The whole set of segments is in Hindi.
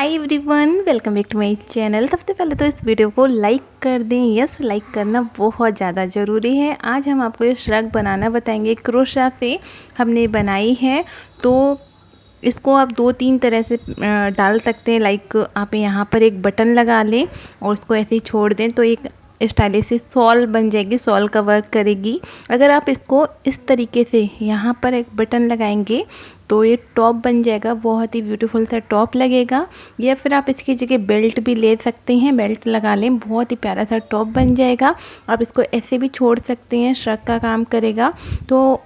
Hi everyone, welcome back to my channel. सबसे पहले तो इस वीडियो को लाइक कर दें। यस, लाइक करना बहुत ज़्यादा ज़रूरी है। आज हम आपको ये श्रग बनाना बताएंगे। क्रोशा से हमने बनाई है, तो इसको आप दो तीन तरह से डाल सकते हैं। लाइक आप यहाँ पर एक बटन लगा लें और उसको ऐसे ही छोड़ दें तो एक स्टाइलिश से शॉल बन जाएगी, शॉल का वर्क करेगी। अगर आप इसको इस तरीके से यहाँ पर एक बटन लगाएंगे तो ये टॉप बन जाएगा, बहुत ही ब्यूटीफुल सा टॉप लगेगा। या फिर आप इसकी जगह बेल्ट भी ले सकते हैं, बेल्ट लगा लें, बहुत ही प्यारा सा टॉप बन जाएगा। आप इसको ऐसे भी छोड़ सकते हैं, श्रग का काम करेगा। तो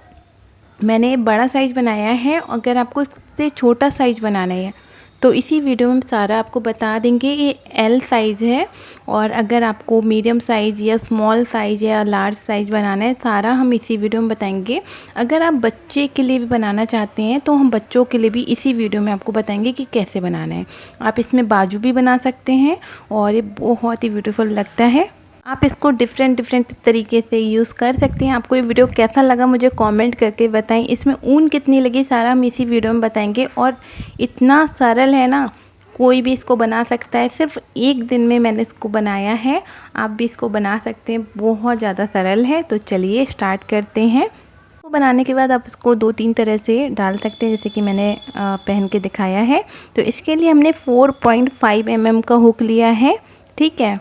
मैंने बड़ा साइज़ बनाया है, अगर आपको इससे छोटा साइज़ बनाना है तो इसी वीडियो में सारा आपको बता देंगे। ये एल साइज़ है, और अगर आपको मीडियम साइज़ या स्मॉल साइज़ या लार्ज साइज़ बनाना है, सारा हम इसी वीडियो में बताएंगे। अगर आप बच्चे के लिए भी बनाना चाहते हैं तो हम बच्चों के लिए भी इसी वीडियो में आपको बताएंगे कि कैसे बनाना है। आप इसमें बाजू भी बना सकते हैं और ये बहुत ही ब्यूटीफुल लगता है। आप इसको डिफरेंट तरीके से यूज़ कर सकते हैं। आपको ये वीडियो कैसा लगा मुझे कमेंट करके बताएं। इसमें ऊन कितनी लगी सारा हम इसी वीडियो में बताएंगे। और इतना सरल है ना, कोई भी इसको बना सकता है। सिर्फ एक दिन में मैंने इसको बनाया है, आप भी इसको बना सकते हैं। बहुत ज़्यादा सरल है। तो चलिए स्टार्ट करते हैं। इसको बनाने के बाद आप इसको दो तीन तरह से डाल सकते हैं, जैसे कि मैंने पहन के दिखाया है। तो इसके लिए हमने 4.5 mm का हुक लिया है। ठीक है,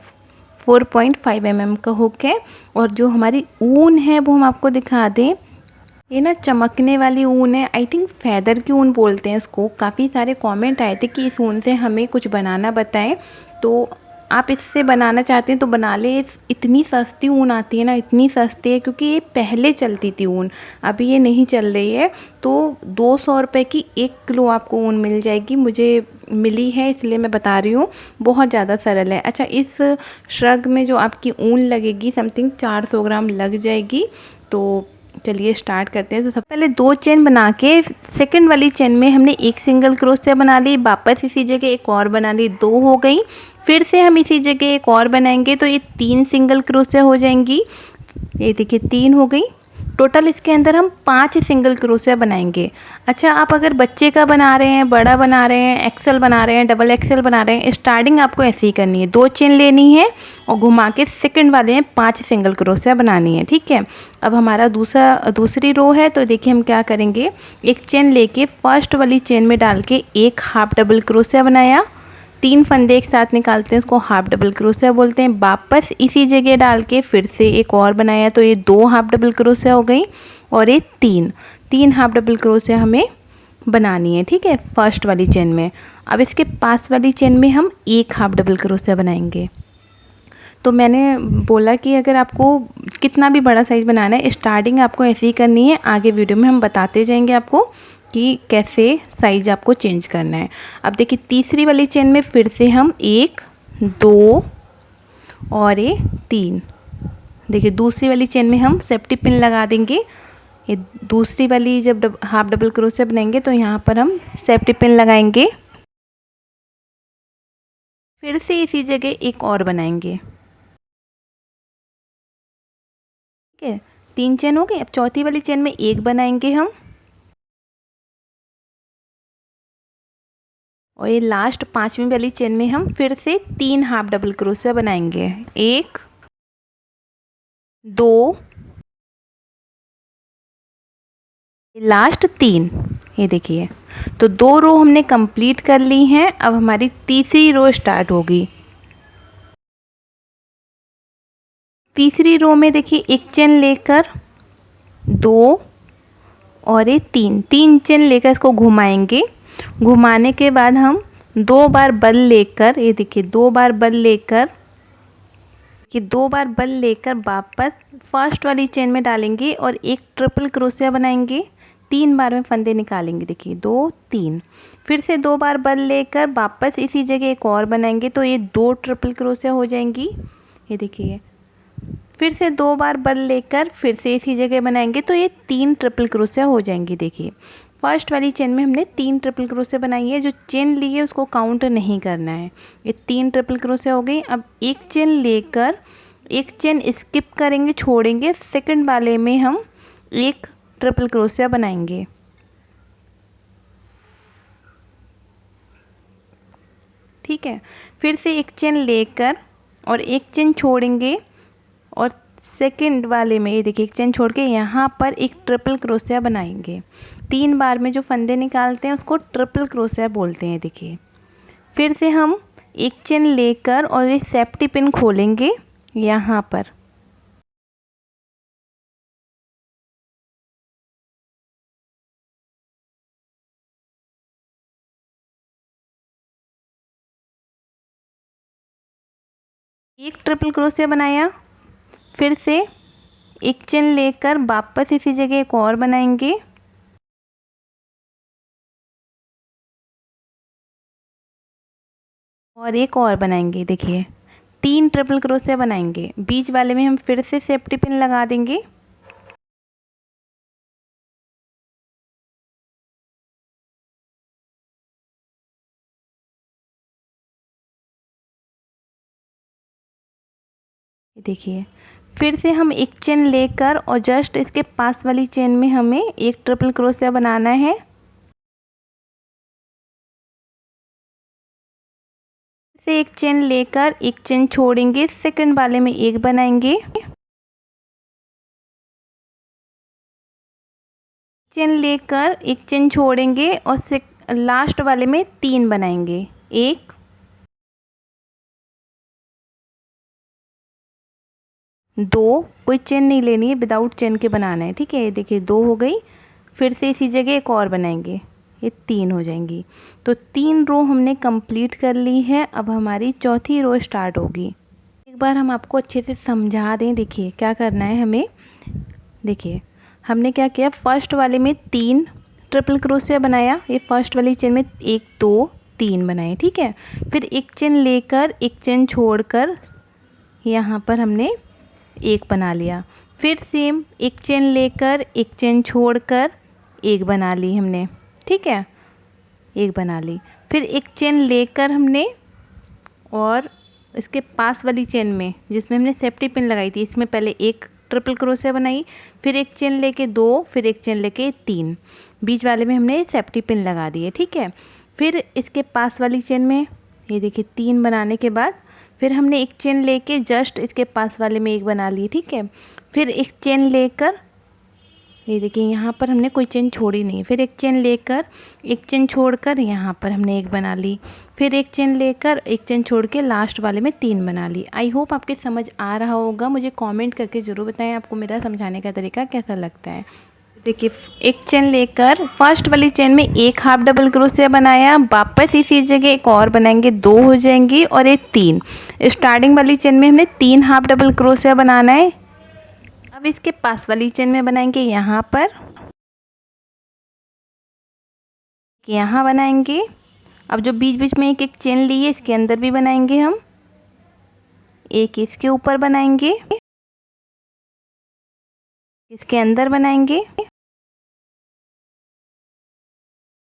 4.5 mm का हुक है। और जो हमारी ऊन है वो हम आपको दिखा दें। ये ना चमकने वाली ऊन है, आई थिंक फैदर की ऊन बोलते हैं इसको। काफ़ी सारे कमेंट आए थे कि इस ऊन से हमें कुछ बनाना बताएं। तो आप इससे बनाना चाहते हैं तो बना लें। इतनी सस्ती ऊन आती है ना, इतनी सस्ती है, क्योंकि ये पहले चलती थी ऊन, अभी ये नहीं चल रही है। तो 200 रुपये की 1 किलो आपको ऊन मिल जाएगी। मुझे मिली है इसलिए मैं बता रही हूँ। बहुत ज़्यादा सरल है। अच्छा, इस श्रग में जो आपकी ऊन लगेगी समथिंग 400 ग्राम लग जाएगी। तो चलिए स्टार्ट करते हैं। तो सबसे पहले 2 चेन बना के सेकंड वाली चेन में हमने एक सिंगल क्रोशिया बना ली, वापस इसी जगह एक और बना ली, 2 हो गई। फिर से हम इसी जगह एक और बनाएंगे तो ये 3 सिंगल क्रोशिया हो जाएंगी। ये देखिए 3 हो गई। टोटल इसके अंदर हम 5 सिंगल क्रोशिया बनाएंगे। अच्छा, आप अगर बच्चे का बना रहे हैं, बड़ा बना रहे हैं, एक्सेल बना रहे हैं, डबल एक्सेल बना रहे हैं, स्टार्टिंग आपको ऐसे ही करनी है। 2 चेन लेनी है और घुमा के सेकंड वाले में 5 सिंगल क्रोशिया बनानी है। ठीक है, अब हमारा दूसरी रो है। तो देखिए हम क्या करेंगे, एक चेन लेके फर्स्ट वाली चेन में डाल के एक हाफ डबल क्रोशिया बनाया। 3 फंदे एक साथ निकालते हैं, उसको हाफ डबल क्रोशिया बोलते हैं। वापस इसी जगह डाल के फिर से एक और बनाया, तो ये 2 हाफ डबल क्रोशिया हो गई। और ये 3 हाफ डबल क्रोशिया हमें बनानी है। ठीक है, फर्स्ट वाली चेन में। अब इसके पास वाली चेन में हम एक हाफ डबल क्रोशिया बनाएंगे। तो मैंने बोला कि अगर आपको कितना भी बड़ा साइज़ बनाना है, स्टार्टिंग आपको ऐसे ही करनी है। आगे वीडियो में हम बताते जाएंगे आपको कि कैसे साइज़ आपको चेंज करना है। अब देखिए तीसरी वाली चेन में फिर से हम 1 2 और ये 3। देखिए दूसरी वाली चेन में हम सेफ्टी पिन लगा देंगे। ये दूसरी वाली जब हाफ डबल क्रोशिया बनाएंगे तो यहाँ पर हम सेफ्टी पिन लगाएंगे। फिर से इसी जगह एक और बनाएंगे। ठीक है, 3 चेन हो गई। अब चौथी वाली चेन में एक बनाएंगे हम, और ये लास्ट 5वीं वाली चेन में हम फिर से 3 हाफ डबल क्रोशिया बनाएंगे। 1 2 लास्ट 3। ये देखिए, तो 2 रो हमने कंप्लीट कर ली हैं। अब हमारी तीसरी रो स्टार्ट होगी। तीसरी रो में देखिए एक चेन लेकर 2 और ये 3 चेन लेकर इसको घुमाएंगे। घुमाने के बाद हम 2 बार बल लेकर, ये देखिए 2 बार बल लेकर, कि 2 बार बल लेकर वापस फर्स्ट वाली चेन में डालेंगे और एक ट्रिपल क्रोशिया बनाएंगे। 3 बार में फंदे निकालेंगे। देखिए 2 3। फिर से 2 बार बल लेकर वापस इसी जगह एक और बनाएंगे, तो ये 2 ट्रिपल क्रोशिया हो जाएंगी। ये देखिए, फिर से 2 बार बल लेकर फिर से इसी जगह बनाएंगे, तो ये 3 ट्रिपल क्रोशिया हो जाएंगी। देखिए फर्स्ट वाली चेन में हमने 3 ट्रिपल क्रोशिया बनाई है। जो चेन ली है उसको काउंट नहीं करना है। ये 3 ट्रिपल क्रोशिया हो गई। अब एक चेन लेकर एक चेन स्किप करेंगे, छोड़ेंगे, सेकंड वाले में हम एक ट्रिपल क्रोशिया बनाएंगे। ठीक है। फिर से एक चेन लेकर और एक चेन छोड़ेंगे और सेकंड वाले में ये देखिए एक चेन छोड़ के यहाँ पर एक ट्रिपल क्रोशिया बनाएंगे। 3 बार में जो फंदे निकालते हैं उसको ट्रिपल क्रोशिया बोलते हैं। देखिए फिर से हम एक चेन लेकर और ये सेफ्टी पिन खोलेंगे यहाँ पर। एक ट्रिपल क्रोशिया बनाया, फिर से एक चेन लेकर वापस इसी जगह एक और बनाएंगे और एक और बनाएंगे। देखिए 3 ट्रिपल क्रोशिया बनाएंगे। बीच वाले में हम फिर से सेफ्टी पिन लगा देंगे। देखिए फिर से हम एक चेन लेकर और जस्ट इसके पास वाली चेन में हमें एक ट्रिपल क्रोशिया बनाना है। से एक चेन लेकर एक चेन छोड़ेंगे, सेकंड वाले में एक बनाएंगे। चेन लेकर एक चेन छोड़ेंगे और लास्ट वाले में 3 बनाएंगे। 1 2, कोई चेन नहीं लेनी है, विदाउट चेन के बनाना है। ठीक है, ये देखिए 2 हो गई। फिर से इसी जगह एक और बनाएंगे, ये 3 हो जाएंगी। तो 3 रो हमने कंप्लीट कर ली है। अब हमारी चौथी रो स्टार्ट होगी। एक बार हम आपको अच्छे से समझा दें। देखिए क्या करना है हमें। देखिए हमने क्या किया, फर्स्ट वाले में 3 ट्रिपल क्रोशिया बनाया। ये फर्स्ट वाली चेन में 1 2 3 बनाए। ठीक है, फिर एक चेन लेकर एक चेन छोड़कर यहाँ पर हमने एक बना लिया। फिर सेम एक चेन लेकर एक चेन छोड़कर एक बना ली हमने। ठीक है, एक बना ली। फिर एक चेन लेकर हमने और इसके पास वाली चेन में जिसमें हमने सेफ्टी पिन लगाई थी, इसमें पहले एक ट्रिपल क्रोशिया बनाई, फिर एक चेन लेके 2, फिर एक चेन लेके 3, बीच वाले में हमने सेफ्टी पिन लगा दिए। ठीक है, फिर इसके पास वाली चेन में ये देखिए 3 बनाने के बाद फिर हमने एक चेन लेके जस्ट इसके पास वाले में एक बना ली। ठीक है, फिर एक चेन लेकर ये देखिए यहाँ पर हमने कोई चेन छोड़ी नहीं। फिर एक चेन लेकर एक चेन छोड़कर यहाँ पर हमने एक बना ली। फिर एक चेन लेकर एक चेन छोड़ के लास्ट वाले में 3 बना ली। आई होप आपके समझ आ रहा होगा। मुझे कमेंट करके ज़रूर बताएं आपको मेरा समझाने का तरीका कैसा लगता है। देखिए एक चेन लेकर फर्स्ट वाली चेन में एक हाफ डबल क्रोशिया बनाया, वापस इसी जगह एक और बनाएंगे, 2 हो जाएंगी और एक 3। स्टार्टिंग वाली चेन में हमने 3 हाफ डबल क्रोशिया बनाना है। अब इसके पास वाली चेन में बनाएंगे यहाँ पर, यहाँ बनाएंगे। अब जो बीच बीच में एक एक चेन ली है इसके अंदर भी बनाएंगे हम, एक इसके ऊपर बनाएंगे, इसके अंदर बनाएंगे,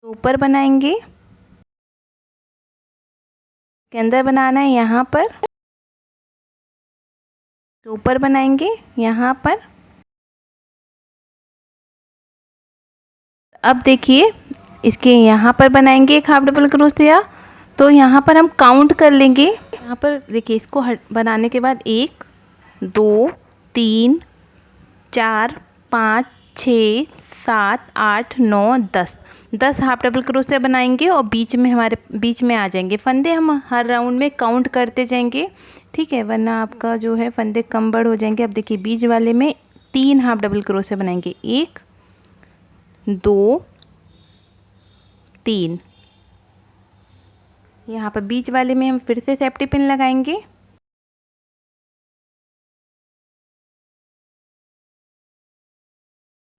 ऊपर बनाएंगे, के अंदर बनाना है यहाँ पर, ऊपर बनाएंगे यहाँ पर। अब देखिए इसके यहाँ पर बनाएंगे एक हाफ डबल क्रोशिया। तो यहाँ पर हम काउंट कर लेंगे। यहाँ पर देखिए इसको बनाने के बाद 1 2 3 4 5 6 7 8 9 10 हाफ डबल क्रोशिया बनाएंगे और बीच में हमारे बीच में आ जाएंगे फंदे। हम हर राउंड में काउंट करते जाएंगे। ठीक है, वरना आपका जो है फंदे कम बड़ हो जाएंगे। अब देखिए बीच वाले में 3 हाफ डबल क्रोशिया बनाएंगे, 1 2 3। यहाँ पर बीच वाले में हम फिर से सेफ्टी पिन लगाएंगे।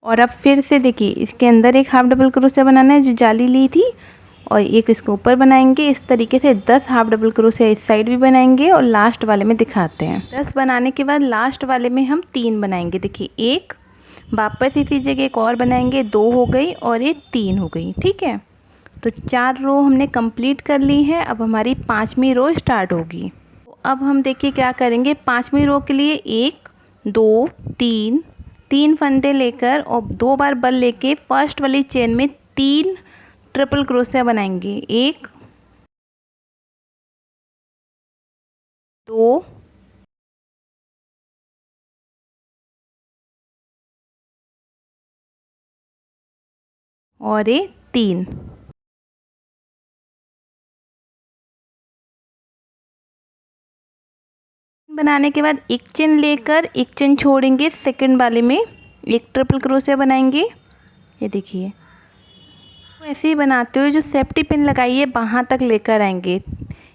और अब फिर से देखिए इसके अंदर एक हाफ डबल क्रोशिया बनाना है जो जाली ली थी, और एक इसके ऊपर बनाएंगे। इस तरीके से 10 हाफ डबल क्रोशिया इस साइड भी बनाएंगे और लास्ट वाले में दिखाते हैं। 10 बनाने के बाद लास्ट वाले में हम 3 बनाएंगे। देखिए 1, वापस इसी जगह एक और बनाएंगे, 2 हो गई और ये 3 हो गई। ठीक है, तो 4 रो हमने कंप्लीट कर ली है। अब हमारी 5वीं रो स्टार्ट होगी। तो अब हम देखिए क्या करेंगे। 5वीं रो के लिए 1 2 3 फंदे लेकर और 2 बार बल लेके फर्स्ट वाली चेन में 3 ट्रिपल क्रोशिया बनाएंगे। 1 2 और ये 3। बनाने के बाद एक चेन लेकर एक चेन छोड़ेंगे, सेकंड वाले में एक ट्रिपल क्रोशिया बनाएंगे। ये देखिए, तो ऐसे ही बनाते हुए जो सेफ्टी पिन लगाई है वहाँ तक लेकर आएंगे।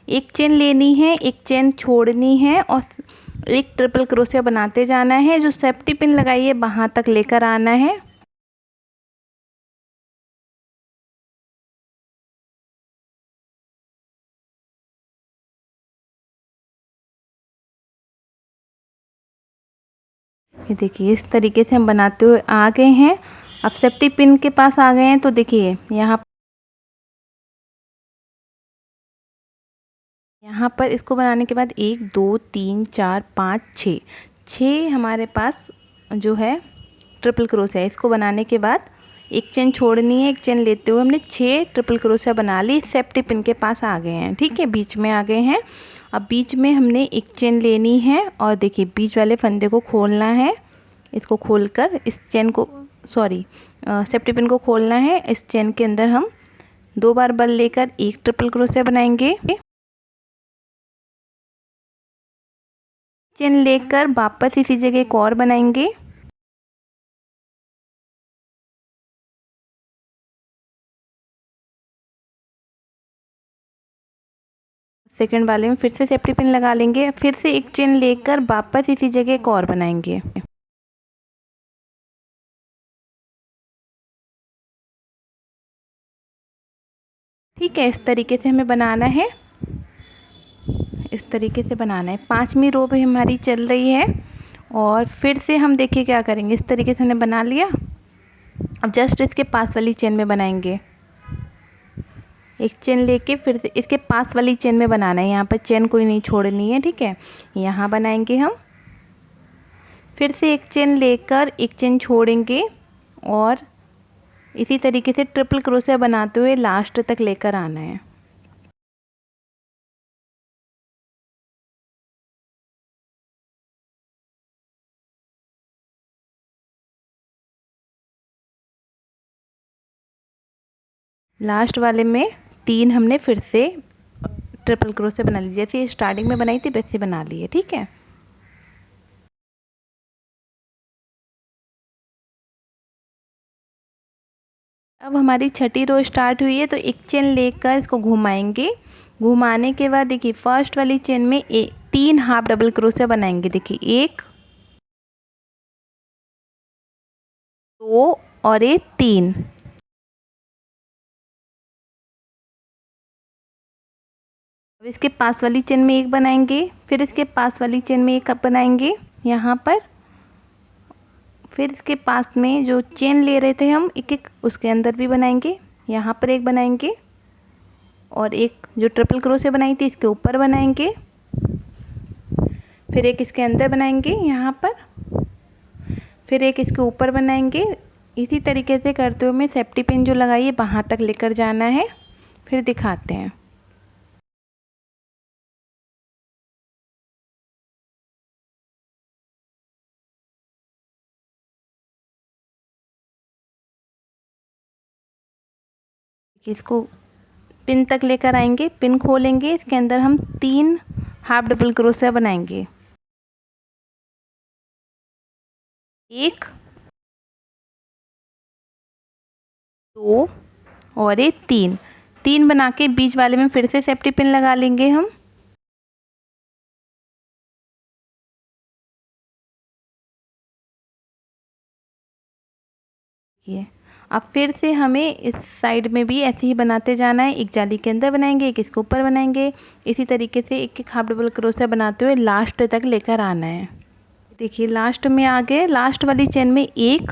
एक चेन लेनी है, एक चेन छोड़नी है और एक ट्रिपल क्रोशिया बनाते जाना है। जो सेफ्टी पिन लगाई है वहाँ तक लेकर आना है। ये देखिए, इस तरीके से हम बनाते हुए आ गए हैं। अब सेफ्टी पिन के पास आ गए हैं तो देखिए यहाँ पर इसको बनाने के बाद 1 2 3 4 5 6 हमारे पास जो है ट्रिपल क्रोशिया है। इसको बनाने के बाद एक चेन छोड़नी है, एक चेन लेते हुए हमने 6 ट्रिपल क्रोशिया बना ली। सेफ्टी पिन के पास आ गए हैं, ठीक है, बीच में आ गए हैं। अब बीच में हमने एक चेन लेनी है और देखिए बीच वाले फंदे को खोलना है। इसको खोलकर इस चेन को सेफ्टी पिन को खोलना है। इस चेन के अंदर हम 2 बार बल लेकर एक ट्रिपल क्रोशिया बनाएंगे। चेन लेकर वापस इसी जगह एक और बनाएंगे। सेकंड वाले में फिर से सेफ्टी पिन लगा लेंगे। फिर से एक चेन लेकर वापस इसी जगह एक और बनाएंगे। ठीक है, इस तरीके से हमें बनाना है। इस तरीके से बनाना है। 5वीं रो भी हमारी चल रही है और फिर से हम देखिए क्या करेंगे। इस तरीके से हमने बना लिया। अब जस्ट इसके पास वाली चेन में बनाएंगे। एक चेन लेके फिर से इसके पास वाली चेन में बनाना है। यहाँ पर चेन कोई नहीं छोड़नी है, ठीक है। यहाँ बनाएंगे हम। फिर से एक चेन लेकर एक चेन छोड़ेंगे और इसी तरीके से ट्रिपल क्रोशिया बनाते हुए लास्ट तक लेकर आना है। लास्ट वाले में 3 हमने फिर से ट्रिपल क्रोशिया बना ली। जैसे स्टार्टिंग में बनाई थी वैसे बना ली है, ठीक है। अब हमारी 6ठी रो स्टार्ट हुई है तो एक चेन लेकर इसको घुमाएंगे। घुमाने के बाद देखिए फर्स्ट वाली चेन में 3 हाफ डबल क्रोशिया बनाएंगे। देखिए 1 2 और 3। अब इसके पास वाली चेन में 1 बनाएंगे। फिर इसके पास वाली चेन में 1 बनाएंगे यहाँ पर। फिर इसके पास में जो चेन ले रहे थे हम एक एक, उसके अंदर भी बनाएंगे। यहाँ पर 1 बनाएंगे और एक जो ट्रिपल क्रोशिया बनाई थी इसके ऊपर बनाएंगे। फिर एक इसके अंदर बनाएंगे यहाँ पर। फिर एक इसके ऊपर बनाएंगे। इसी तरीके से करते हुए मैं सेफ्टी पिन जो लगाई है वहाँ तक लेकर जाना है। फिर दिखाते हैं। इसको पिन तक लेकर आएंगे। पिन खोलेंगे, इसके अंदर हम 3 हाफ डबल क्रोशिया बनाएंगे। 1 2 और 3 बना के बीच वाले में फिर से सेफ्टी पिन लगा लेंगे हम। ये अब फिर से हमें इस साइड में भी ऐसे ही बनाते जाना है। एक जाली के अंदर बनाएंगे, एक इसके ऊपर बनाएंगे। इसी तरीके से एक एक हाफ डबल क्रोशिया बनाते हुए लास्ट तक लेकर आना है। देखिए लास्ट में आ गए। लास्ट वाली चेन में 1,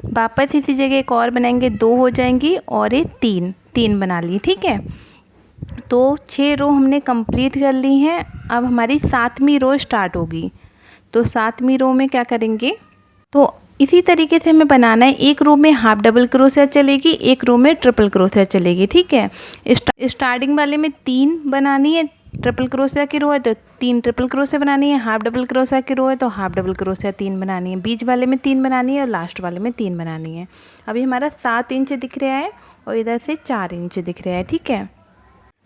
वापस इसी जगह एक और बनाएंगे, 2 हो जाएंगी और ये 3 बना ली, ठीक है। तो 6 रो हमने कंप्लीट कर ली हैं। अब हमारी 7वीं रो स्टार्ट होगी। तो 7वीं रो में क्या करेंगे, तो इसी तरीके से हमें बनाना है। एक रो में हाफ डबल क्रोशिया चलेगी, एक रो में ट्रिपल क्रोशिया चलेगी, ठीक है। स्टार्टिंग वाले में 3 बनानी है, ट्रिपल क्रोशिया की रो है तो 3 ट्रिपल क्रोशिया बनानी है, हाफ डबल क्रोशिया की रो है तो हाफ डबल क्रोशिया 3 बनानी है, बीच वाले में 3 बनानी है और लास्ट वाले में 3 बनानी है। अभी हमारा 7 इंच दिख रहा है और इधर से 4 इंच दिख रहा है, ठीक है।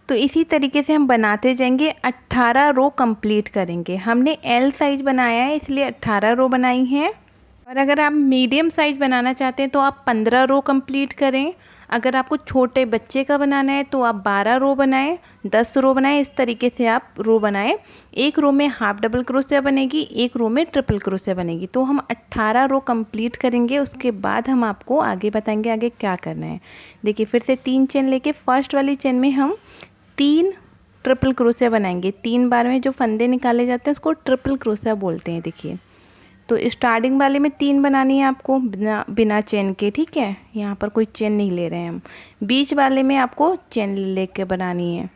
तो इसी तरीके से हम बनाते जाएंगे, 18 रो कंप्लीट करेंगे। हमने एल साइज बनाया है इसलिए 18 रो बनाई हैं, और अगर आप मीडियम साइज बनाना चाहते हैं तो आप 15 रो कंप्लीट करें। अगर आपको छोटे बच्चे का बनाना है तो आप 12 रो बनाएं, 10 रो बनाएं, इस तरीके से आप रो बनाएं। एक रो में हाफ डबल क्रोशिया बनेगी, एक रो में ट्रिपल क्रोशिया बनेगी। तो हम 18 रो कंप्लीट करेंगे, उसके बाद हम आपको आगे बताएंगे आगे क्या करना है। देखिए फिर से 3 चेन लेके फर्स्ट वाली चेन में हम 3 ट्रिपल क्रोशिया बनाएंगे। 3 बार में जो फंदे निकाले जाते हैं उसको ट्रिपल क्रोशिया बोलते हैं। देखिए तो स्टार्टिंग वाले में 3 बनानी है आपको बिना चेन के, ठीक है। यहाँ पर कोई चेन नहीं ले रहे हैं हम। बीच वाले में आपको चेन लेके बनानी है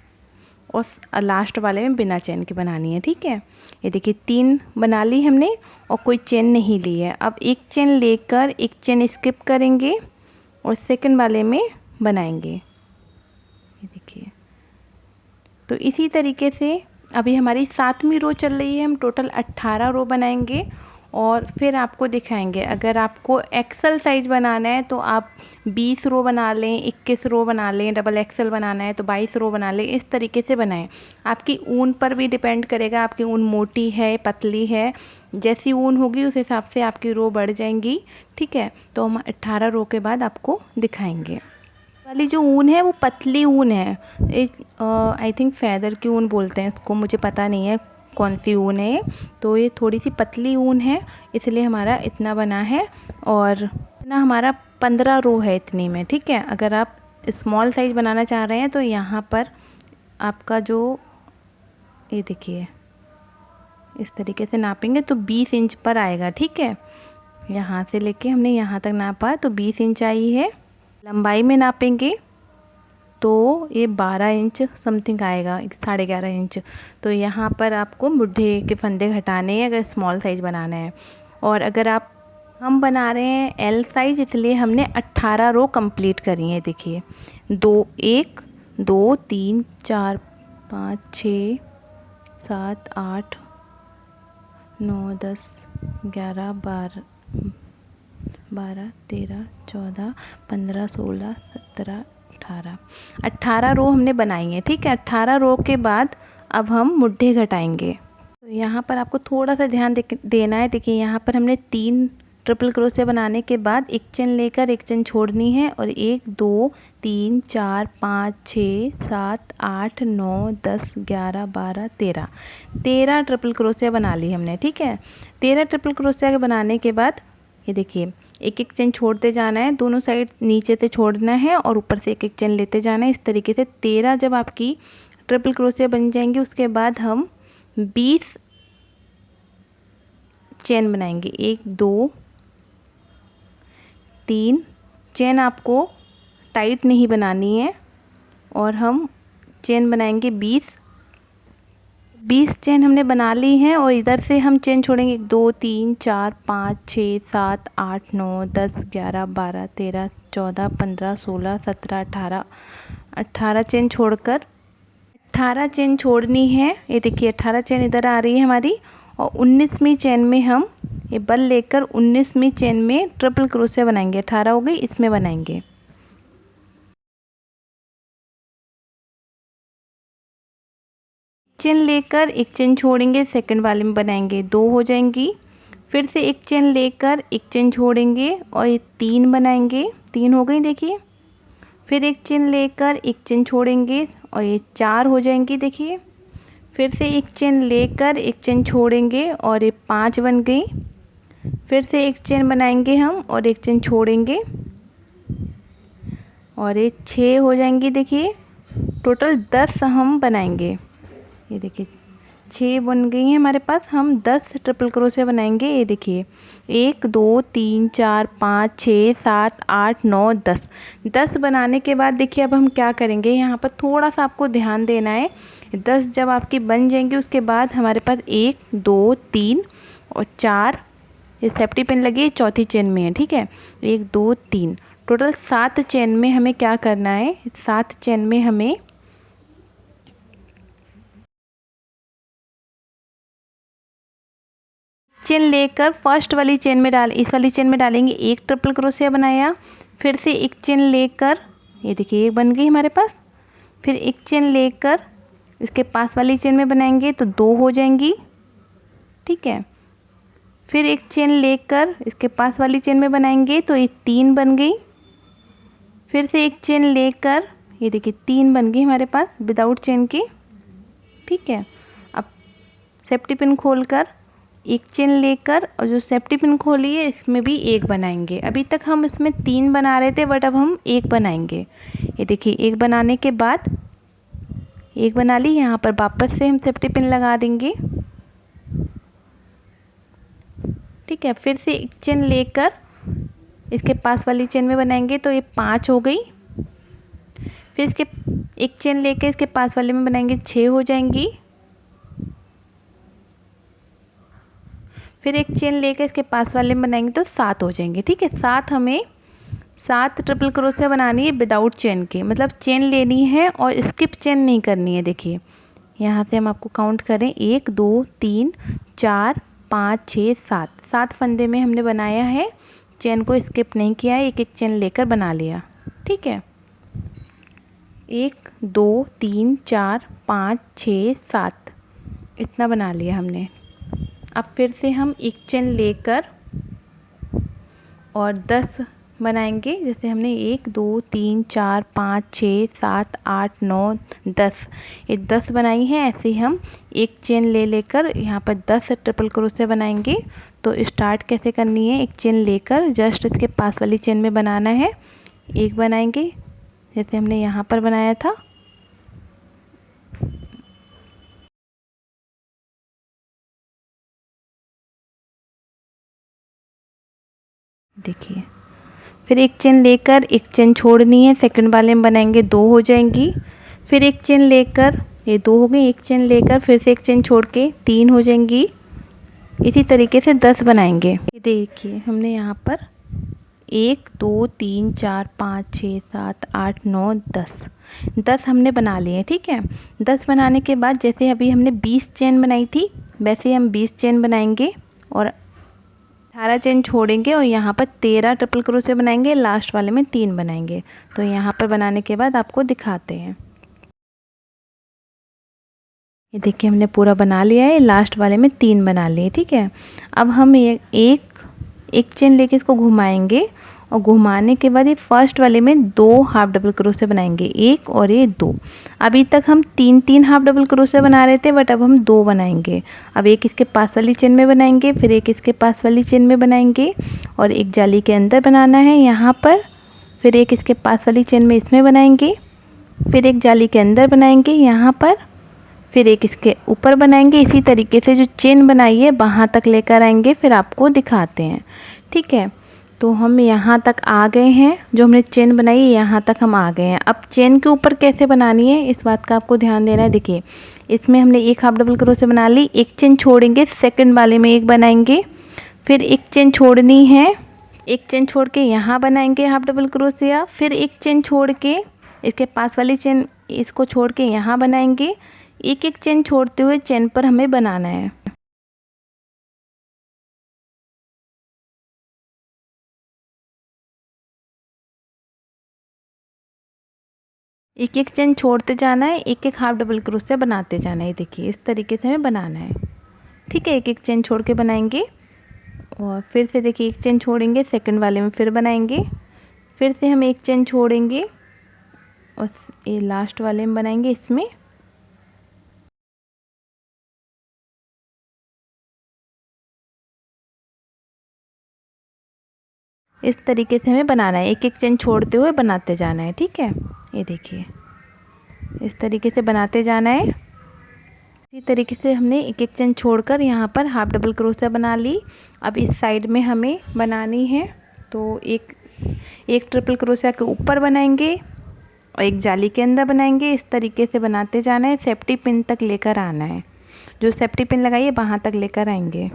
और लास्ट वाले में बिना चेन के बनानी है, ठीक है। ये देखिए 3 बना ली हमने और कोई चेन नहीं ली है। अब एक चेन लेकर एक चेन स्किप करेंगे और सेकंड वाले में बनाएंगे। ये देखिए तो इसी तरीके से अभी हमारी 7वीं रो चल रही है। हम टोटल 18 रो बनाएंगे और फिर आपको दिखाएंगे। अगर आपको एक्सल साइज़ बनाना है तो आप 20 रो बना लें, 21 रो बना लें, डबल एक्सल बनाना है तो 22 रो बना लें, इस तरीके से बनाएं। आपकी ऊन पर भी डिपेंड करेगा, आपकी ऊन मोटी है पतली है, जैसी ऊन होगी उस हिसाब से आपकी रो बढ़ जाएंगी, ठीक है। तो हम 18 रो के बाद आपको दिखाएंगे। वाली जो ऊन है वो पतली ऊन है, आई थिंक फैदर की ऊन बोलते हैं इसको, मुझे पता नहीं है कौन सी ऊन है। तो ये थोड़ी सी पतली ऊन है इसलिए हमारा इतना बना है और ना हमारा 15 रो है इतनी में, ठीक है। अगर आप स्मॉल साइज़ बनाना चाह रहे हैं तो यहाँ पर आपका जो ये देखिए इस तरीके से नापेंगे तो 20 इंच पर आएगा, ठीक है। यहाँ से लेके हमने यहाँ तक नापा तो 20 इंच आई है। लंबाई में नापेंगे तो ये 12 इंच समथिंग आएगा, 11.5 इंच। तो यहाँ पर आपको मुड्ढे के फंदे घटाने हैं अगर स्मॉल साइज़ बनाना है। और अगर हम बना रहे हैं एल साइज़ इसलिए हमने 18 रो कंप्लीट करी है। देखिए 1 2 3 4 5 6 7 8 9 10 11 12 13 14 15 16 17 18 रो हमने बनाई है, ठीक है। 18 रो के बाद अब हम मुड्ढे घटाएंगे। तो यहाँ पर आपको थोड़ा सा ध्यान देना है। देखिए यहाँ पर हमने 3 ट्रिपल क्रोशिया बनाने के बाद एक चेन लेकर एक चेन छोड़नी है और 1 2 3 4 5 6 7 8 9 10 11 12 13 ट्रिपल क्रोशिया बना ली हमने, ठीक है। 13 ट्रिपल क्रोशिया बनाने के बाद ये देखिए एक एक चेन छोड़ते जाना है, दोनों साइड नीचे से छोड़ना है और ऊपर से एक एक चेन लेते जाना है। इस तरीके से 13 जब आपकी ट्रिपल क्रोशिया बन जाएंगी उसके बाद हम 20 चेन बनाएंगे। 1 2 3 चेन आपको टाइट नहीं बनानी है और हम चेन बनाएंगे 20 चेन हमने बना ली हैं और इधर से हम चेन छोड़ेंगे 2 3 4 5 6 7 8 9 10 11 12 13 14 15 16 17 18 चेन छोड़कर 18 चेन छोड़नी है। ये देखिए 18 चेन इधर आ रही है हमारी और 19वीं चेन में हम ये बल लेकर 19वीं चेन में ट्रिपल क्रोशिया बनाएंगे। 18 हो गई, इसमें बनाएंगे। चेन लेकर एक चेन छोड़ेंगे, सेकंड वाले में बनाएंगे, 2 हो जाएंगी। फिर से एक चेन लेकर एक चेन छोड़ेंगे और ये 3 बनाएंगे, 3 हो गई देखिए। फिर एक चेन लेकर एक चेन छोड़ेंगे और ये 4 हो जाएंगी देखिए। फिर से एक चेन लेकर एक चेन छोड़ेंगे और ये 5 बन गई। फिर से एक चेन बनाएंगे हम और एक चेन छोड़ेंगे और ये 6 हो जाएंगी देखिए। टोटल 10 हम बनाएंगे। ये देखिए 6 बन गई हैं हमारे पास। हम 10 ट्रिपल क्रोशिया बनाएंगे। ये देखिए 1 2 3 4 5 6 7 8 9 10 बनाने के बाद देखिए अब हम क्या करेंगे, यहाँ पर थोड़ा सा आपको ध्यान देना है। 10 जब आपकी बन जाएंगी उसके बाद हमारे पास 1 2 3 और 4 ये सेफ्टी पिन लगी है, चौथी चेन में है, ठीक है। 1 2 3 टोटल 7 चेन में हमें क्या करना है, 7 चेन में हमें चेन लेकर फर्स्ट वाली चेन में इस वाली चेन में डालेंगे, एक ट्रिपल क्रोशिया बनाया, फिर से एक चेन लेकर, ये देखिए एक बन गई हमारे पास, फिर एक चेन लेकर इसके पास वाली चेन में बनाएंगे तो 2 हो जाएंगी, ठीक है। फिर एक चेन लेकर इसके पास वाली चेन में बनाएंगे तो ये 3 बन गई। फिर से एक चेन लेकर, ये देखिए 3 बन गई हमारे पास विदाउट चेन के, ठीक है। अब सेफ्टी पिन खोलकर एक चेन लेकर और जो सेफ्टी पिन खोली है इसमें भी एक बनाएंगे। अभी तक हम इसमें 3 बना रहे थे बट अब हम एक बनाएंगे। ये देखिए एक बनाने के बाद एक बना ली, यहाँ पर वापस से हम सेफ्टी पिन लगा देंगे, ठीक है। फिर से एक चेन लेकर इसके पास वाली चेन में बनाएंगे तो ये 5 हो गई। फिर इसके एक चेन लेकर इसके पास वाले में बनाएंगे 6 हो जाएंगी। फिर एक चेन लेकर इसके पास वाले में बनाएंगे तो 7 हो जाएंगे, ठीक है। 7 हमें 7 ट्रिपल क्रोशिया बनानी है विदाउट चेन के, मतलब चेन लेनी है और स्किप चेन नहीं करनी है। देखिए यहाँ से हम आपको काउंट करें, 1 2 3 4 5 6 7, 7 फंदे में हमने बनाया है, चेन को स्किप नहीं किया है, एक एक चेन लेकर बना लिया, ठीक है। 1 2 3 4 5 6 7 इतना बना लिया हमने। अब फिर से हम एक चेन लेकर और 10 बनाएंगे, जैसे हमने 1 2 3 4 5 6 7 8 9 10, ये 10 बनाई है। ऐसे ही हम एक चेन ले लेकर यहाँ पर 10 ट्रिपल क्रोशिया बनाएंगे। तो स्टार्ट कैसे करनी है, एक चेन लेकर जस्ट इसके पास वाली चेन में बनाना है, एक बनाएंगे जैसे हमने यहाँ पर बनाया था। देखिए फिर एक चेन लेकर एक चेन छोड़नी है, सेकंड वाले में बनाएंगे 2 हो जाएंगी। फिर एक चेन लेकर, ये 2 हो गई, एक चेन लेकर फिर से एक चेन छोड़ के 3 हो जाएंगी। इसी तरीके से 10 बनाएंगे। ये देखिए हमने यहाँ पर 1 2 3 4 5 6 7 8 9 10 हमने बना लिए, ठीक है। 10 बनाने के बाद जैसे अभी हमने 20 चेन बनाई थी वैसे हम 20 चेन बनाएंगे और 18 चेन छोड़ेंगे और यहाँ पर 13 ट्रिपल क्रोशिया बनाएंगे, लास्ट वाले में 3 बनाएंगे। तो यहाँ पर बनाने के बाद आपको दिखाते हैं। ये देखिए हमने पूरा बना लिया है, लास्ट वाले में 3 बना लिए, ठीक है। अब हम ये एक चेन लेके इसको घुमाएंगे और घुमाने के बाद ये फर्स्ट वाले में 2 हाफ डबल क्रोशिया बनाएंगे, 1 और ये 2। अभी तक हम 3 हाफ डबल क्रोशिया बना रहे थे बट अब हम 2 बनाएंगे। अब एक इसके पास वाली चेन में बनाएंगे, फिर एक इसके पास वाली चेन में बनाएंगे और एक जाली के अंदर बनाना है यहाँ पर, फिर एक इसके पास वाली चेन में इसमें बनाएंगे, फिर एक जाली के अंदर बनाएंगे यहाँ पर, फिर एक इसके ऊपर बनाएंगे। इसी तरीके से जो चेन बनाई है वहाँ तक लेकर आएंगे, फिर आपको दिखाते हैं, ठीक है। तो हम यहाँ तक आ गए हैं, जो हमने चेन बनाई है यहाँ तक हम आ गए हैं। अब चेन के ऊपर कैसे बनानी है इस बात का आपको ध्यान देना है। देखिए इसमें हमने एक हाफ डबल क्रोशिया बना ली, एक चेन छोड़ेंगे, सेकंड वाले में एक बनाएंगे, फिर एक चेन छोड़नी है, एक चेन छोड़ के यहाँ बनाएंगे हाफ डबल क्रोशिया, फिर एक चेन छोड़ के इसके पास वाली चेन इसको छोड़ के यहाँ बनाएंगे। एक एक चेन छोड़ते हुए चेन पर हमें बनाना है। एक एक चेन छोड़ते जाना है, एक एक हाफ डबल क्रोशिया बनाते जाना है। देखिए इस तरीके से हमें बनाना है, ठीक है। एक एक चेन छोड़ के बनाएंगे और फिर से देखिए एक चेन छोड़ेंगे, सेकंड वाले में फिर बनाएंगे, फिर से हम एक चेन छोड़ेंगे और ये लास्ट वाले में बनाएंगे इसमें। इस तरीके से हमें बनाना है, एक एक चेन छोड़ते हुए बनाते जाना है, ठीक है। ये देखिए इस तरीके से बनाते जाना है। इसी तरीके से हमने एक एक चेन छोड़कर यहाँ पर हाफ डबल क्रोशिया बना ली। अब इस साइड में हमें बनानी है तो एक ट्रिपल क्रोशिया के ऊपर बनाएंगे और एक जाली के अंदर बनाएंगे। इस तरीके से बनाते जाना है, सेफ्टी पिन तक लेकर आना है, जो सेफ्टी पिन लगाई है वहाँ तक लेकर आएंगे।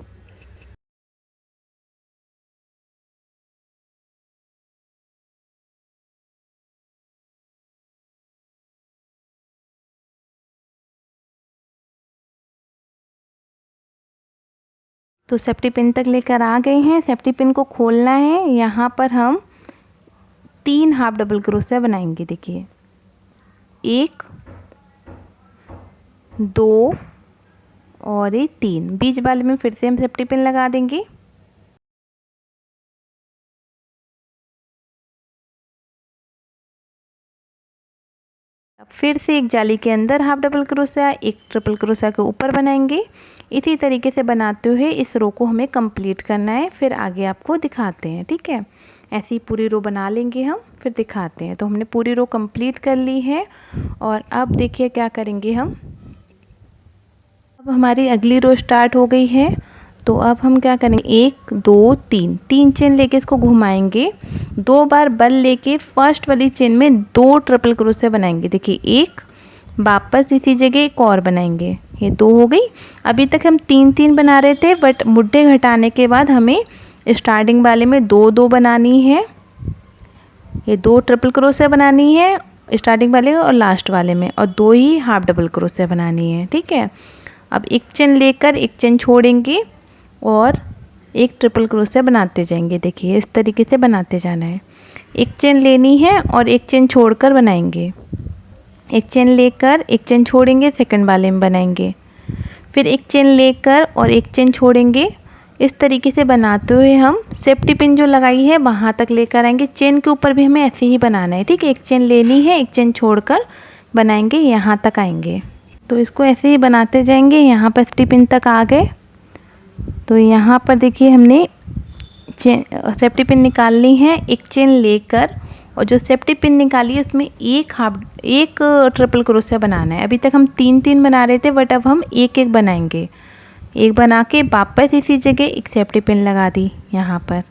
तो सेफ्टी पिन तक लेकर आ गए हैं। सेफ्टी पिन को खोलना है। यहाँ पर हम 3 हाफ डबल क्रोशिया बनाएंगे। देखिए 1 2 और ये 3। बीच वाले में फिर से हम सेफ्टी पिन लगा देंगे। अब फिर से एक जाली के अंदर हाफ डबल क्रोशिया, एक ट्रिपल क्रोशिया के ऊपर बनाएंगे। इसी तरीके से बनाते हुए इस रो को हमें कंप्लीट करना है। फिर आगे आपको दिखाते हैं, ठीक है। ऐसी पूरी रो बना लेंगे हम, फिर दिखाते हैं। तो हमने पूरी रो कंप्लीट कर ली है। और अब देखिए क्या करेंगे हम। अब हमारी अगली रो स्टार्ट हो गई है। तो अब हम क्या करेंगे, 1 2 3 चेन लेके इसको घुमाएंगे। 2 बार बल लेके फर्स्ट वाली चेन में 2 ट्रिपल क्रोशिया बनाएंगे। देखिए 1, वापस इसी जगह एक और बनाएंगे। ये 2 हो गई। अभी तक हम 3 बना रहे थे, बट मुड्ढे घटाने के बाद हमें स्टार्टिंग वाले में 2 बनानी है। ये 2 ट्रिपल क्रोशिया बनानी है स्टार्टिंग वाले और लास्ट वाले में, और 2 ही हाफ डबल क्रोशिया बनानी है, ठीक है। अब एक चेन लेकर एक चेन छोड़ेंगे और एक ट्रिपल क्रोशिया बनाते जाएंगे। देखिए इस तरीके से बनाते जाना है। एक चेन लेनी है और एक चेन छोड़कर बनाएंगे। एक चेन लेकर एक चेन छोड़ेंगे, सेकंड वाले में बनाएंगे। फिर एक चेन लेकर और एक चेन छोड़ेंगे। इस तरीके से बनाते हुए हम सेफ्टी पिन जो लगाई है वहाँ तक लेकर आएंगे। चेन के ऊपर भी हमें ऐसे ही बनाना है, ठीक है। एक चेन लेनी है, एक चेन छोड़कर बनाएंगे, यहाँ तक आएंगे। तो इसको ऐसे ही बनाते जाएंगे। यहाँ पर सेफ्टी पिन तक आ गए। तो यहाँ पर देखिए हमने सेफ्टी पिन निकालनी है। एक चेन लेकर और जो सेफ्टी पिन निकाली है उसमें एक ट्रिपल क्रोशिया बनाना है। अभी तक हम 3 बना रहे थे, बट अब हम एक बनाएंगे। एक बना के वापस इसी जगह एक सेफ्टी पिन लगा दी। यहाँ पर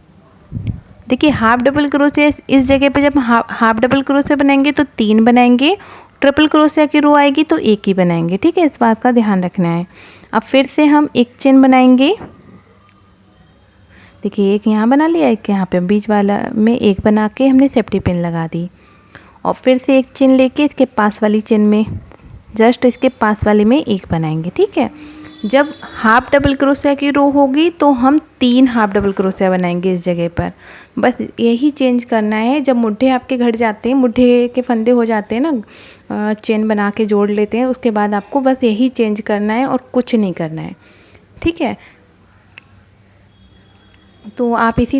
देखिए हाफ डबल क्रोशिया इस जगह पे जब हाफ डबल क्रोशिया बनाएंगे तो 3 बनाएंगे। ट्रिपल क्रोशिया की रो आएगी तो 1 ही बनाएंगे, ठीक है। इस बात का ध्यान रखना है। अब फिर से हम एक चेन बनाएंगे। देखिए एक यहाँ बना लिया, एक यहाँ पे बीच वाला में एक बना के हमने सेफ्टी पिन लगा दी। और फिर से एक चेन लेके इसके पास वाली चेन में, जस्ट इसके पास वाले में एक बनाएंगे, ठीक है। जब हाफ डबल क्रोशिया की रो होगी तो हम 3 हाफ डबल क्रोशिया बनाएंगे इस जगह पर। बस यही चेंज करना है। जब मुड्ढे आपके घट जाते हैं, मुड्ढे के फंदे हो जाते हैं ना, चेन बना के जोड़ लेते हैं, उसके बाद आपको बस यही चेंज करना है और कुछ नहीं करना है, ठीक है। तो आप इसी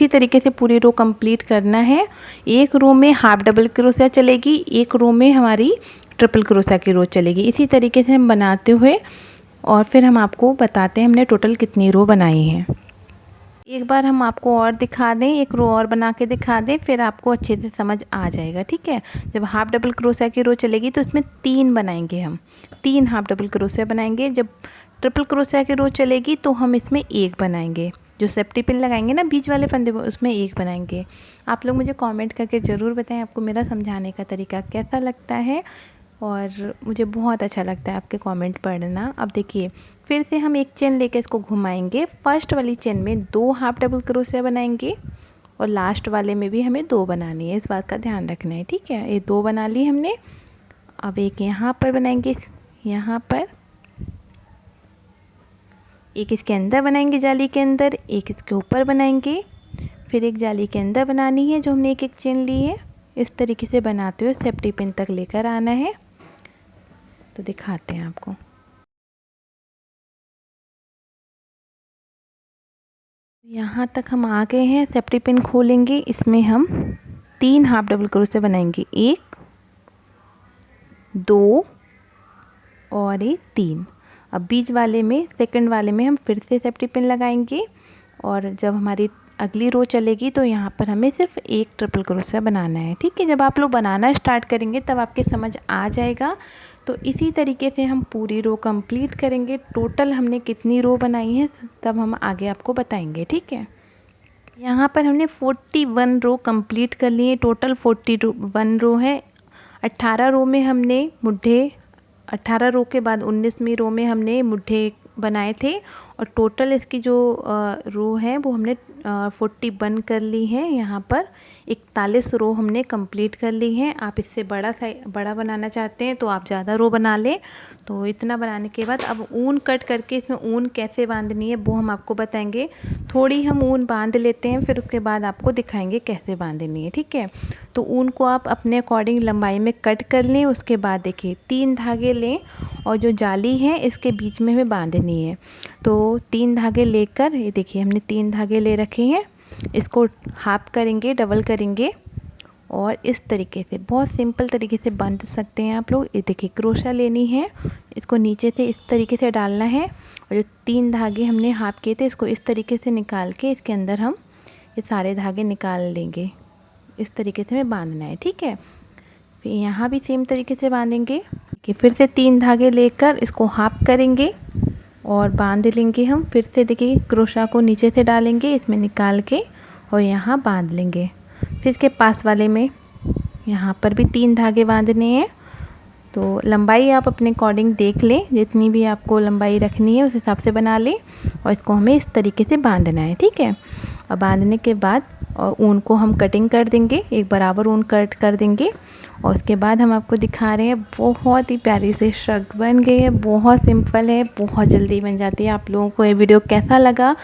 तरीके से पूरी रो कंप्लीट करना है। एक रो में हाफ डबल क्रोशिया चलेगी, एक रो में हमारी ट्रिपल क्रोशिया की रो चलेगी। इसी तरीके से हम बनाते हुए और फिर हम आपको बताते हैं हमने टोटल कितनी रो बनाई है। एक बार हम आपको और दिखा दें, एक रो और बना के दिखा दें, फिर आपको अच्छे से समझ आ जाएगा, ठीक है। जब हाफ डबल क्रोशिया की रो चलेगी तो इसमें 3 बनाएंगे हम, 3 हाफ डबल क्रोशिया बनाएंगे। जब ट्रिपल क्रोशिया की रो चलेगी तो हम इसमें 1 बनाएंगे। जो सेफ्टी पिन लगाएंगे ना बीच वाले फंदे उसमें 1 बनाएंगे। आप लोग मुझे कमेंट करके ज़रूर बताएं आपको मेरा समझाने का तरीका कैसा लगता है, और मुझे बहुत अच्छा लगता है आपके कमेंट पढ़ना। अब देखिए फिर से हम एक चेन लेके इसको घुमाएंगे। फर्स्ट वाली चेन में 2 हाफ डबल क्रोशिया बनाएंगे और लास्ट वाले में भी हमें 2 बनानी है। इस बात का ध्यान रखना है, ठीक है। ये 2 बना ली हमने। अब एक यहाँ पर बनाएंगे, यहाँ पर एक इसके अंदर बनाएंगे जाली के अंदर, एक इसके ऊपर बनाएंगे। फिर एक जाली के अंदर बनानी है जो हमने एक चेन ली है। इस तरीके से बनाते हुए सेफ्टी पिन तक लेकर आना है। तो दिखाते हैं आपको। यहाँ तक हम आ गए हैं। सेफ्टी पिन खोलेंगे, इसमें हम 3 हाफ डबल क्रोशिया बनाएंगे, 1 2 और ये 3। अब बीच वाले में, सेकंड वाले में हम फिर से सेफ्टी पिन लगाएंगे। और जब हमारी अगली रो चलेगी तो यहाँ पर हमें सिर्फ 1 ट्रिपल क्रोशिया बनाना है, ठीक है। जब आप लोग बनाना स्टार्ट करेंगे तब आपके समझ आ जाएगा। तो इसी तरीके से हम पूरी रो कंप्लीट करेंगे। टोटल हमने कितनी रो बनाई है तब हम आगे आपको बताएंगे, ठीक है। यहाँ पर हमने 41 रो कंप्लीट कर लिए। टोटल 41 रो है। 18 रो में हमने मुड्ढे, 18 रो के बाद 19वीं रो में हमने मुड्ढे बनाए थे और और टोटल इसकी जो रो है वो हमने 41 कर ली है। यहाँ पर 41 रो हमने कंप्लीट कर ली है। आप इससे बड़ा बनाना चाहते हैं तो आप ज़्यादा रो बना लें। तो इतना बनाने के बाद अब ऊन कट करके इसमें ऊन कैसे बांधनी है वो हम आपको बताएंगे। थोड़ी हम ऊन बांध लेते हैं, फिर उसके बाद आपको दिखाएंगे कैसे बांधनी है, ठीक है। तो ऊन को आप अपने अकॉर्डिंग लंबाई में कट कर लें। उसके बाद देखिए 3 धागे लें और जो जाली है इसके बीच में हमें बांधनी है। तो 3 धागे लेकर, ये देखिए हमने 3 धागे ले रखे हैं, इसको हाफ करेंगे, डबल करेंगे और इस तरीके से बहुत सिंपल तरीके से बांध सकते हैं आप लोग। ये देखिए क्रोशा लेनी है, इसको नीचे से इस तरीके से डालना है और जो 3 धागे हमने हाफ किए थे इसको इस तरीके से निकाल के इसके अंदर हम ये सारे धागे निकाल देंगे। इस तरीके से हमें बांधना है, ठीक है। फिर यहाँ भी सेम तरीके से बांधेंगे कि फिर से 3 धागे लेकर इसको हाफ करेंगे और बांध लेंगे हम। फिर से देखिए क्रोशा को नीचे से डालेंगे, इसमें निकाल के और यहाँ बांध लेंगे। फिर इसके पास वाले में यहाँ पर भी 3 धागे बांधने हैं। तो लंबाई आप अपने अकॉर्डिंग देख लें, जितनी भी आपको लंबाई रखनी है उस हिसाब से बना लें और इसको हमें इस तरीके से बांधना है, ठीक है। और बांधने के बाद और ऊन को हम कटिंग कर देंगे, एक बराबर ऊन कट कर देंगे और उसके बाद हम आपको दिखा रहे हैं। बहुत ही प्यारी से श्रग बन गई है, बहुत सिंपल है, बहुत जल्दी बन जाती है। आप लोगों को ये वीडियो कैसा लगा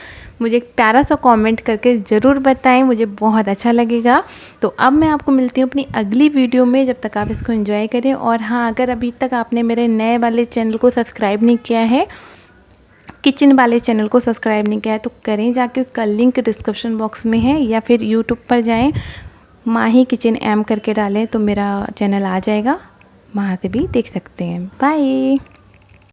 मुझे एक प्यारा सा कमेंट करके ज़रूर बताएं, मुझे बहुत अच्छा लगेगा। तो अब मैं आपको मिलती हूँ अपनी अगली वीडियो में, जब तक आप इसको एंजॉय करें। और हाँ, अगर अभी तक आपने मेरे नए वाले चैनल को सब्सक्राइब नहीं किया है, किचन वाले चैनल को सब्सक्राइब नहीं किया है तो करें, जाके उसका लिंक डिस्क्रिप्शन बॉक्स में है, या फिर यूट्यूब पर जाएं, माही किचन एम करके डालें तो मेरा चैनल आ जाएगा, वहाँ से भी देख सकते हैं। बाय।